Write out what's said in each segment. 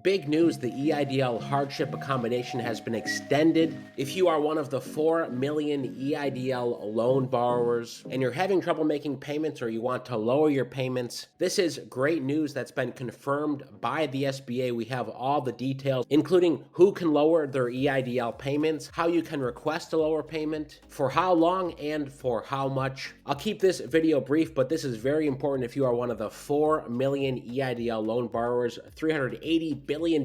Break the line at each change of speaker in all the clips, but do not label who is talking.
Big news, the EIDL Hardship Accommodation has been extended. If you are one of the 4 million EIDL loan borrowers and you're having trouble making payments or you want to lower your payments, this is great news that's been confirmed by the SBA. We have all the details, including who can lower their EIDL payments, how you can request a lower payment, for how long, and for how much. I'll keep this video brief, but this is very important if you are one of the 4 million EIDL loan borrowers. $380 billion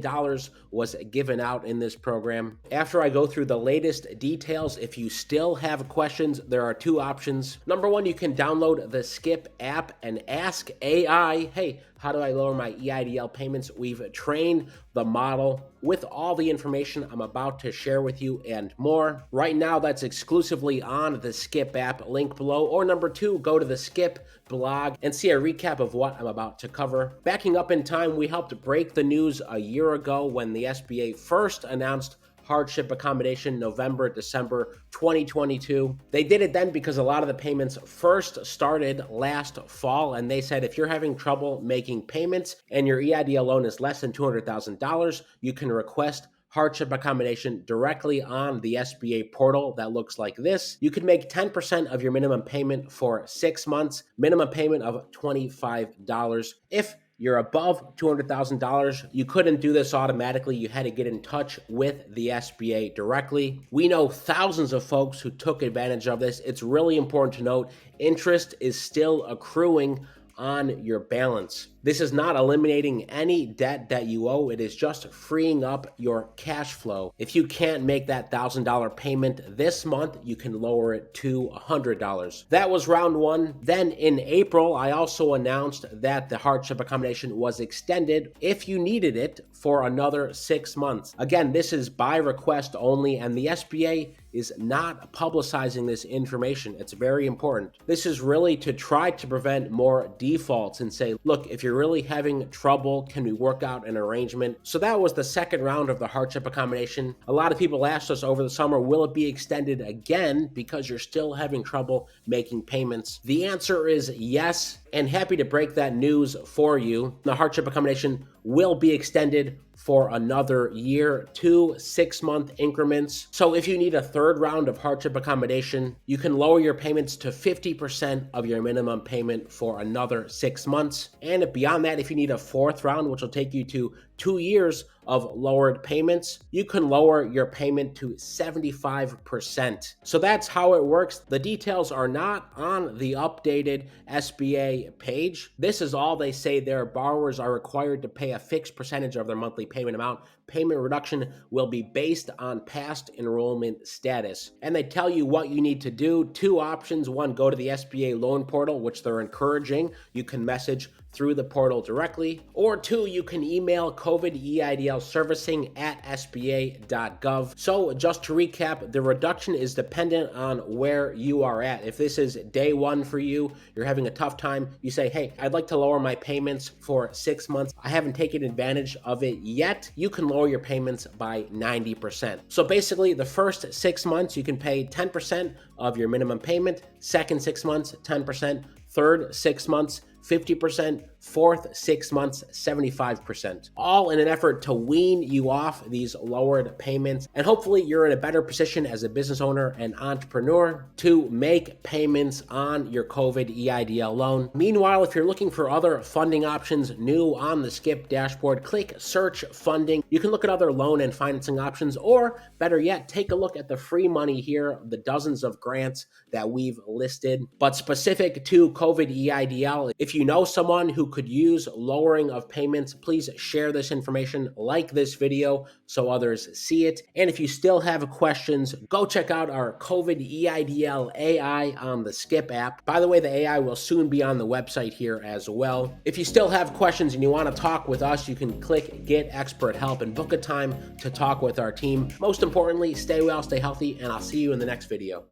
was given out in this program. After I go through the latest details, if you still have questions, there are two options. Number one, you can download the Skip app and ask AI, hey, how do I lower my EIDL payments? We've trained the model with all the information I'm about to share with you and more. Right now, that's exclusively on the Skip app, link below. Or number two, go to the Skip blog and see a recap of what I'm about to cover. Backing up in time, we helped break the news a year ago when the SBA first announced hardship accommodation, November, December 2022. They did it then because a lot of the payments first started last fall, and they said if you're having trouble making payments and your EIDL loan is less than $200,000, you can request hardship accommodation directly on the SBA portal that looks like this. You can make 10% of your minimum payment for 6 months, minimum payment of $25. If you're above $200,000, you couldn't do this automatically. You had to get in touch with the SBA directly. We know thousands of folks who took advantage of this. It's really important to note, interest is still accruing on your balance. This is not eliminating any debt that you owe. It is just freeing up your cash flow. If you can't make that $1,000 payment this month, you can lower it to $100. That was round one. Then in April, I also announced that the hardship accommodation was extended if you needed it for another 6 months. Again, this is by request only, and the SBA is not publicizing this information. It's very important. This is really to try to prevent more defaults and say, look, if you're really having trouble, can we work out an arrangement? So that was the second round of the hardship accommodation. A lot of people asked us over the summer, will it be extended again because you're still having trouble making payments? The answer is yes, and happy to break that news for you. The hardship accommodation will be extended for another year, 2 6-month increments. So if you need a third round of hardship accommodation, you can lower your payments to 50% of your minimum payment for another 6 months. And beyond that, if you need a fourth round, which will take you to 2 years of lowered payments, you can lower your payment to 75%. So that's how it works. The details are not on the updated SBA page. This is all they say there. Borrowers are required to pay a fixed percentage of their monthly payment amount. Payment reduction will be based on past enrollment status. And they tell you what you need to do. Two options. One, go to the SBA loan portal, which they're encouraging. You can message through the portal directly. Or two, you can email COVID EIDL servicing at sba.gov. So just to recap, the reduction is dependent on where you are at. If this is day one for you, you're having a tough time, you say, hey, I'd like to lower my payments for 6 months. I haven't taken advantage of it yet. You can lower your payments by 90%. So basically, the first 6 months, you can pay 10% of your minimum payment. Second 6 months, 10%. Third 6 months, 50%, fourth 6 months, 75%, all in an effort to wean you off these lowered payments. And hopefully you're in a better position as a business owner and entrepreneur to make payments on your COVID EIDL loan. Meanwhile, if you're looking for other funding options new on the Skip dashboard, click search funding. You can look at other loan and financing options, or better yet, take a look at the free money here, the dozens of grants that we've listed. But specific to COVID EIDL, if you know someone who could use lowering of payments, please share this information, like this video so others see it. And if you still have questions, go check out our COVID EIDL AI on the Skip app. By the way, the AI will soon be on the website here as well. If you still have questions and you want to talk with us, you can click Get Expert Help and book a time to talk with our team. Most importantly, stay well, stay healthy, and I'll see you in the next video.